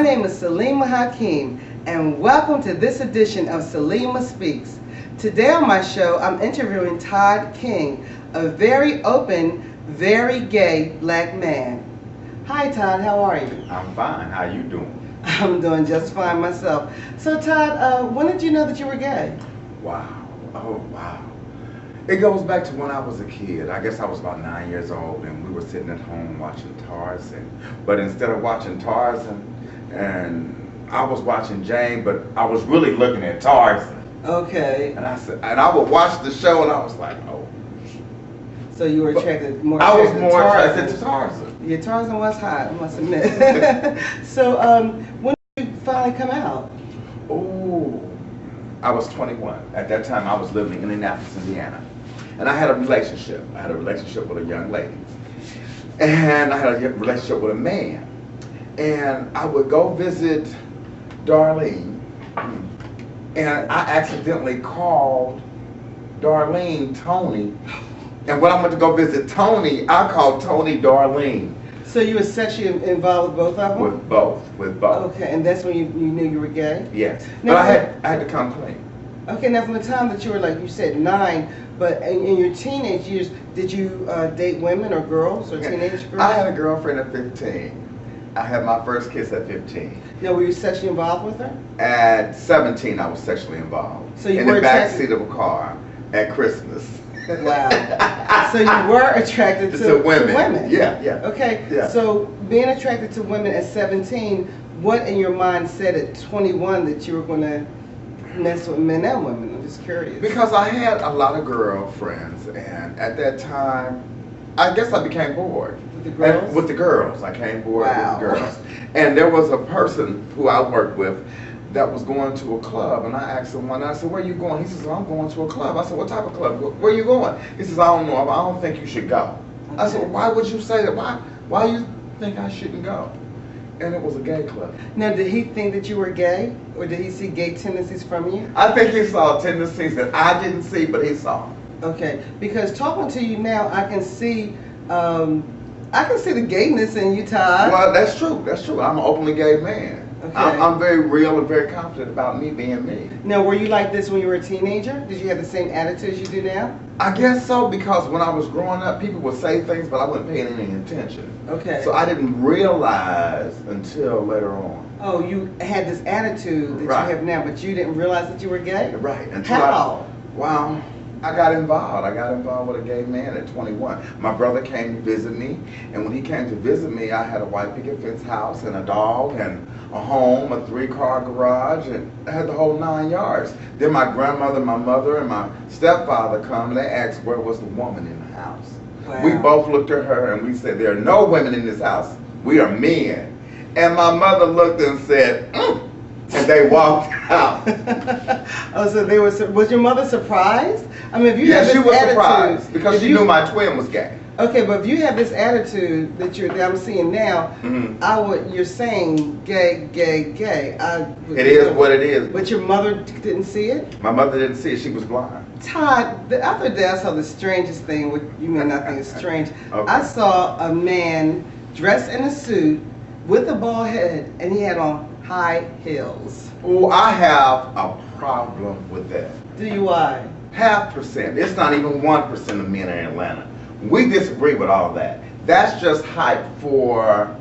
name is Salima Hakeem, and welcome to this edition of Salima Speaks. Today on my show, I'm interviewing Todd King, a very open, very gay black man. Hi Todd, how are you? I'm fine. How you doing? I'm doing just fine myself. So Todd, when did you know that you were gay? Wow. Oh, wow. It goes back to when I was a kid. I guess I was about 9 years old, and we were sitting at home watching Tarzan. But instead of watching Tarzan, and I was watching Jane, but I was really looking at Tarzan. Okay. And I would watch the show, and I was like, oh. So you were attracted more. I was more attracted to Tarzan. Yeah, Tarzan was hot, I must admit. So when did you finally come out? Oh, I was 21. At that time, I was living in Indianapolis, Indiana. And I had a relationship. I had a relationship with a young lady. And I had a relationship with a man. And I would go visit Darlene. And I accidentally called Darlene Tony. And when I went to go visit Tony, I called Tony Darlene. So you were sexually involved with both of them? With both. Okay, and that's when you knew you were gay? Yes. Now, but I had to come clean. Okay, now from the time that you were, like you said, 9, but in your teenage years, did you date women or girls or teenage girls? I had a girlfriend at 15. I had my first kiss at 15. Now, were you sexually involved with her? At 17, I was sexually involved. So you in were the back attracted... seat of a car at Christmas. Wow. So you were attracted to women? Yeah, yeah. Okay, yeah. So being attracted to women at 17, what in your mind said at 21 that you were going to mess with men and women? I'm just curious. Because I had a lot of girlfriends, and at that time, I guess I became bored. With the girls? And with the girls. I came bored Wow. with the girls. And there was a person who I worked with that was going to a club, and I asked him one night, I said, where are you going? He says, well, I'm going to a club. I said, what type of club? Where are you going? He says, I don't know. I don't think you should go. Okay. I said, well, why would you say that? Why you think I shouldn't go? And it was a gay club. Now, did he think that you were gay, or did he see gay tendencies from you? I think he saw tendencies that I didn't see, but he saw. Okay, because talking to you now, I can see the gayness in you, Todd. Well, that's true. That's true. I'm an openly gay man. Okay. I'm very real and very confident about me being me. Now, were you like this when you were a teenager? Did you have the same attitude as you do now? I guess so, because when I was growing up, people would say things, but I wasn't paying any attention. Okay. So I didn't realize until later on. Oh, you had this attitude that Right. you have now, but you didn't realize that you were gay? Right. How? Well, I got involved. I got involved with a gay man at 21. My brother came to visit me, and when he came to visit me, I had a white picket fence house and a dog and a home, a 3-car garage, and I had the whole 9 yards. Then my grandmother, my mother, and my stepfather come, and they asked where was the woman in the house. Wow. We both looked at her and we said, there are no women in this house. We are men. And my mother looked and said, and they walked out. Oh, so they were. Was your mother surprised? I mean, if you have this she was attitude, surprised because she knew my twin was gay. Okay, but if you have this attitude that I'm seeing now, you're saying gay. It is what it is. But your mother didn't see it? My mother didn't see it. She was blind. Todd, the other day I saw the strangest thing, which you may not think is strange. Okay. I saw a man dressed in a suit with a bald head, and he had on high heels. Oh, I have a problem with that. Do you why? 0.5%. It's not even 1% of men in Atlanta. We disagree with all that. That's just hype for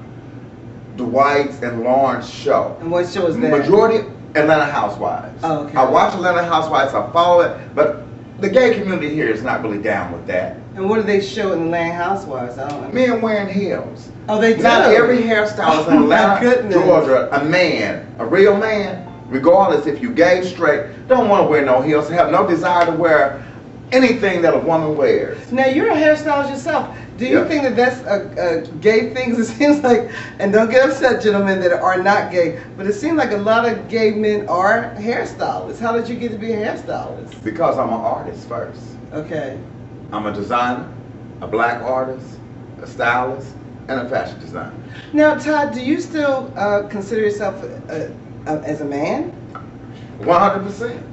Dwight's and Lawrence show. And what show is that? Majority Atlanta Housewives. Oh, okay. I watch Atlanta Housewives, I follow it, but the gay community here is not really down with that. And what do they show in the Atlanta Housewives? I don't know. Men wearing heels. Oh, they do? Not every hairstylist in Atlanta, Georgia, a man, a real man, regardless if you gay, straight, don't want to wear no heels, have no desire to wear anything that a woman wears. Now, you're a hairstylist yourself. Do you think that that's a gay thing? It seems like, and don't get upset, gentlemen, that are not gay, but it seems like a lot of gay men are hairstylists. How did you get to be a hairstylist? Because I'm an artist first. Okay. I'm a designer, a black artist, a stylist, and a fashion designer. Now, Todd, do you still consider yourself as a man? 100%.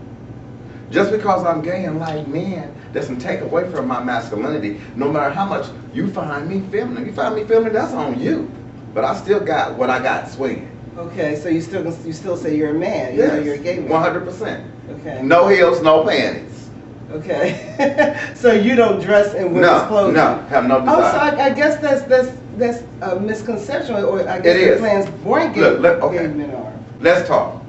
Just because I'm gay and like men doesn't take away from my masculinity, no matter how much you find me feminine. You find me feminine, that's on you. But I still got what I got swinging. Okay, so you still say you're a man, Yes, even though you're a gay man. 100%. Okay. No heels, no panties. Okay. So you don't dress in women's clothing? No, have no desire. Oh, so I guess that's a misconception, or I guess It is. the plans born gay, okay. gay men are. Let's talk.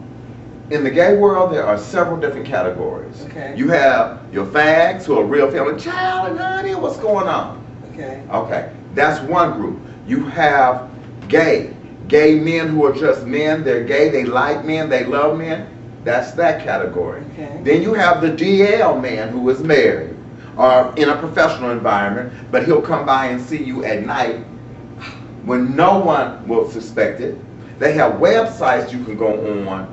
In the gay world, there are several different categories. Okay. You have your fags who are real family. Child and honey, what's going on? Okay. Okay, that's one group. You have gay men who are just men. They're gay, they like men, they love men. That's that category. Okay. Then you have the DL man who is married or in a professional environment, but he'll come by and see you at night when no one will suspect it. They have websites you can go on.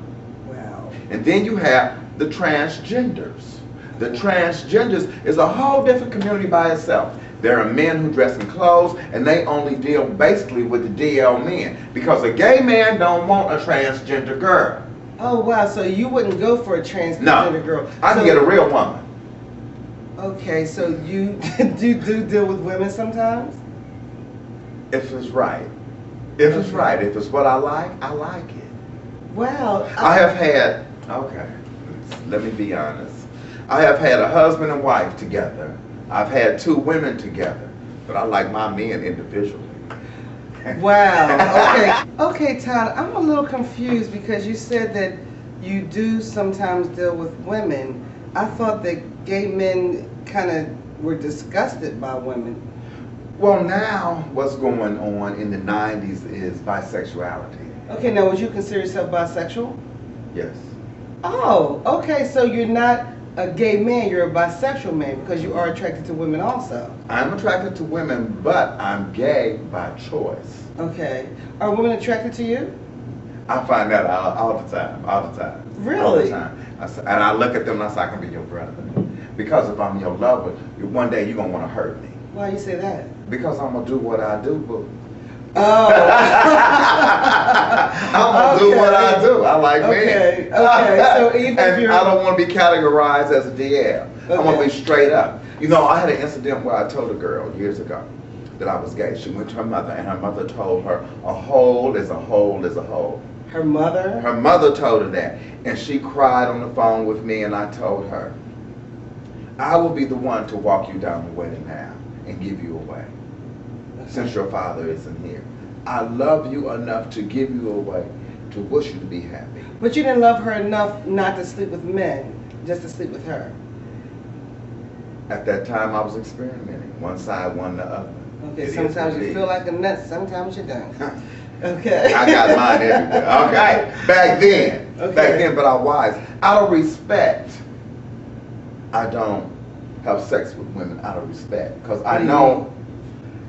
Wow. And then you have the transgenders. The transgenders is a whole different community by itself. There are men who dress in clothes, and they only deal basically with the DL men, because a gay man don't want a transgender girl. Oh wow, so you wouldn't go for a transgender girl? I can get a real woman. Okay, so you do deal with women sometimes? If it's right. If it's right. If it's what I like it. Wow. I have had, okay, let me be honest. I have had a husband and wife together. I've had 2 women together, but I like my men individually. Wow. Okay. Okay, Todd, I'm a little confused because you said that you do sometimes deal with women. I thought that gay men kind of were disgusted by women. Well, now what's going on in the 90s is bisexuality. Okay, now would you consider yourself bisexual? Yes. Oh, okay, so you're not a gay man, you're a bisexual man because you are attracted to women also. I'm attracted to women, but I'm gay by choice. Okay. Are women attracted to you? I find that out all the time. Really? All the time. And I look at them and I say, I can be your brother. Because if I'm your lover, one day you're going to want to hurt me. Why you say that? Because I'm going to do what I do, boo. Oh. I'm going to do what I do. I like men. Okay, so even and if I don't want to be categorized as a DL. Okay. I want to be straight up. You know, I had an incident where I told a girl years ago that I was gay. She went to her mother, and her mother told her, a hole is a hole is a hole. Her mother? Her mother told her that. And she cried on the phone with me, and I told her, I will be the one to walk you down the wedding aisle and give you away. Since your father isn't here. I love you enough to give you away, to wish you to be happy. But you didn't love her enough not to sleep with men, just to sleep with her. At that time, I was experimenting. One side, one the other. Okay, sometimes you feel like a nut, sometimes you don't. Okay. I got mine everywhere. Okay. Back then. Okay. Back then, but I was wise. Out of respect, I don't have sex with women out of respect. Because I know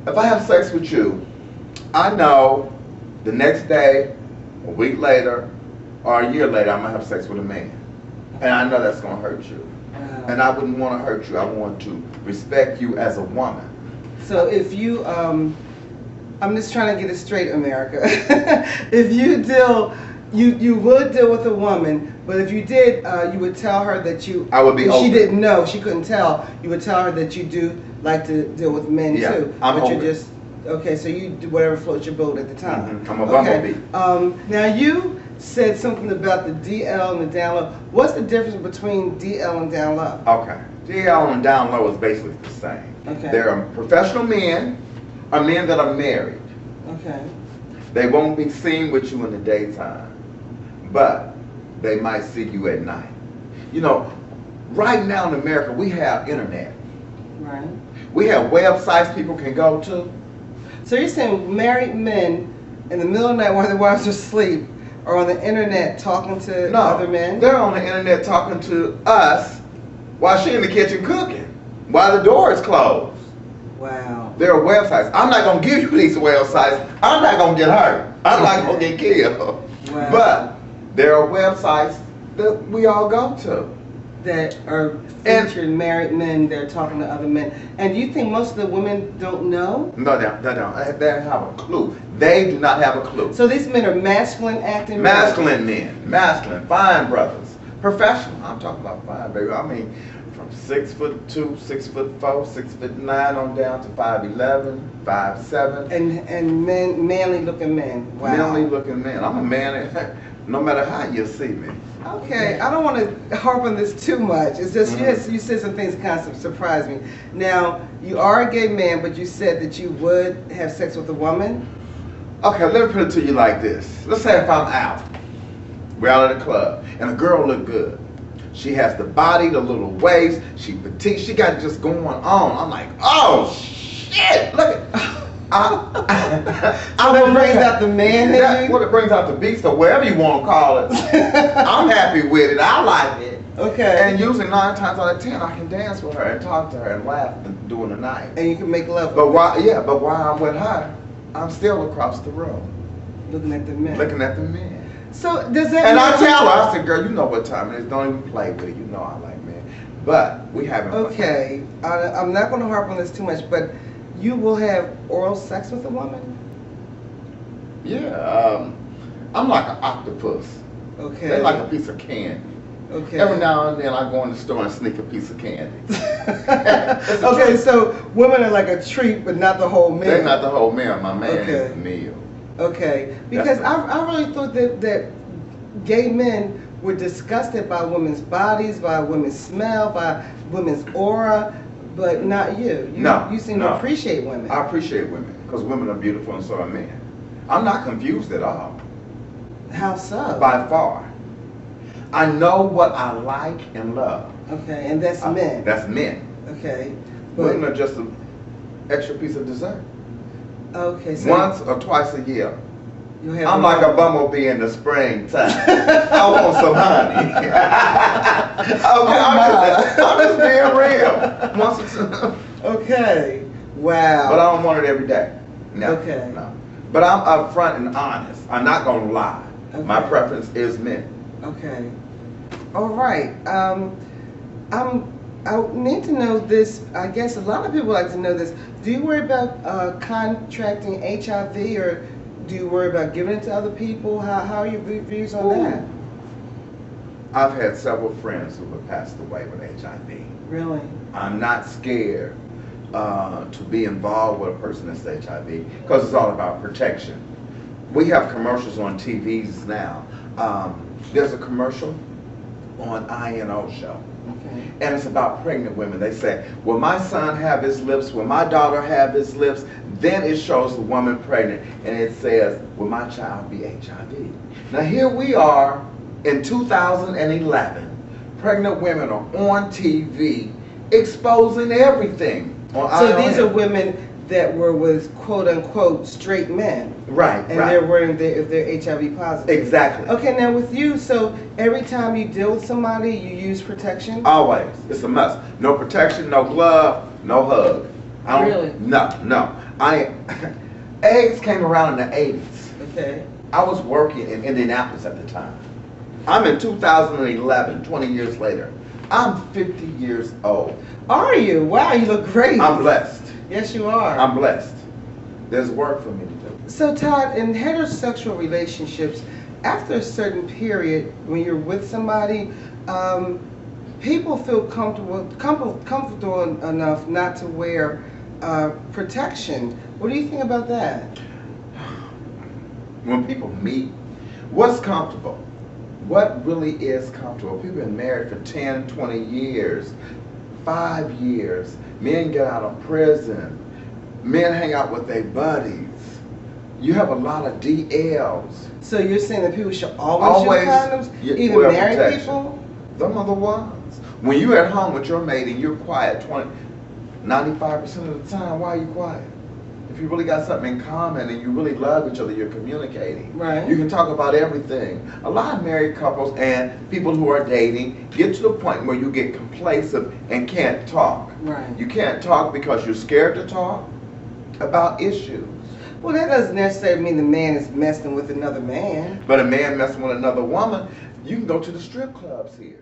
if I have sex with you, I know the next day, a week later, or a year later, I'm going to have sex with a man. And I know that's going to hurt you. And I wouldn't want to hurt you. I want to respect you as a woman. So if you, I'm just trying to get it straight, America. If you deal, you would deal with a woman, but if you did, you would tell her that you, I would be open. She didn't know, she couldn't tell, you would tell her that you do like to deal with men too. I'm but open. you're just, okay, so you do whatever floats your boat at the time. I'm a bumblebee. Now you said something about the DL and the down low. What's the difference between DL and down low? Okay. DL and down low is basically the same. Okay. There are professional men or men that are married. Okay. They won't be seen with you in the daytime, but they might see you at night. You know, right now in America, we have internet. Right. We have websites people can go to. So you're saying married men in the middle of the night while their wives are asleep are on the internet talking to other men? They're on the internet talking to us while she's in the kitchen cooking, while the door is closed. Wow. There are websites. I'm not going to give you these websites. I'm not going to get hurt. I'm not going to get killed. Wow. But there are websites that we all go to. That are featuring married men, they're talking to other men. And do you think most of the women don't know? No, they don't. They have a clue. They do not have a clue. So these men are masculine acting Masculine men. Masculine. Fine brothers. Professional. I'm talking about fine, baby. I mean, from 6'2", 6'4", 6'9", on down to 5'11", 5'7". And manly looking men. Wow. Manly looking men. I'm a man, no matter how you see me. Okay, I don't want to harp on this too much. It's just you said some things kind of surprised me. Now, you are a gay man, but you said that you would have sex with a woman? Okay, let me put it to you like this. Let's say if I'm out, we're out at a club, and a girl look good. She has the body, the little waist, she petite, she got it just going on. I'm like, oh shit, look at so that brings out the man in you? That's what it brings out the beast, or whatever you want to call it. I'm happy with it. I like it. Okay. And usually 9 times out of 10, I can dance with her and talk to her and laugh during the night. And you can make love. But while I'm with her, I'm still across the road. Looking at the men. Looking at the men. So does that? And I tell her, I said, girl, you know what time it is. Don't even play with it. You know I like men. But we haven't. Okay. I'm not going to harp on this too much, but you will have oral sex with a woman? Yeah, I'm like an octopus. Okay. They're like a piece of candy. Okay. Every now and then I go in the store and sneak a piece of candy. Okay, so women are like a treat, but not the whole meal. They're not the whole meal. My man Okay. is the meal. Okay, because I really thought that gay men were disgusted by women's bodies, by women's smell, by women's aura. But not you. You seem to appreciate women. I appreciate women because women are beautiful and so are men. I'm not confused at all. How so? By far. I know what I like and love. Okay, and that's men. That's men. Okay. Women are just an extra piece of dessert. Okay. So once or twice a year. I'm like a bumblebee in the springtime. I want some honey. Okay, I'm just being real. Once okay. Wow. But I don't want it every day. No. Okay. No. But I'm upfront and honest. I'm not gonna lie. Okay. My preference is men. Okay. All right. I need to know this. I guess a lot of people like to know this. Do you worry about contracting HIV, or do you worry about giving it to other people? How are your views on that? I've had several friends who have passed away with HIV. Really? I'm not scared to be involved with a person that's HIV because it's all about protection. We have commercials on TVs now. There's a commercial on INO show. Okay. And it's about pregnant women. They say, will my son have his lips? Will my daughter have his lips? Then it shows the woman pregnant and it says, will my child be HIV? Now here we are in 2011. Pregnant women are on TV exposing everything. So these are women that were with quote unquote straight men. Right, and they're worrying if they're HIV positive. Exactly. Okay, now with you, so every time you deal with somebody, you use protection? Always. It's a must. No protection, no glove, no hug. Really? No. AIDS came around in the 80s. Okay. I was working in Indianapolis at the time. I'm in 2011, 20 years later. I'm 50 years old. Are you? Wow, you look great. I'm blessed. Yes, you are. I'm blessed. There's work for me to do. So Todd, in heterosexual relationships, after a certain period, when you're with somebody, people feel comfortable enough not to wear protection. What do you think about that? When people meet, what's comfortable? What really is comfortable? People have been married for 10, 20 years, 5 years. Men get out of prison. Men hang out with their buddies. You have a lot of DLs. So you're saying that people should always use condoms? Even married protection. people? Them are the ones. When you're at home with your mate and you're quiet 95% of the time, why are you quiet? If you really got something in common and you really love each other, you're communicating. Right. You can talk about everything. A lot of married couples and people who are dating get to the point where you get complacent and can't talk. Right. You can't talk because you're scared to talk about issues. Well, that doesn't necessarily mean the man is messing with another man. But a man messing with another woman, you can go to the strip clubs here.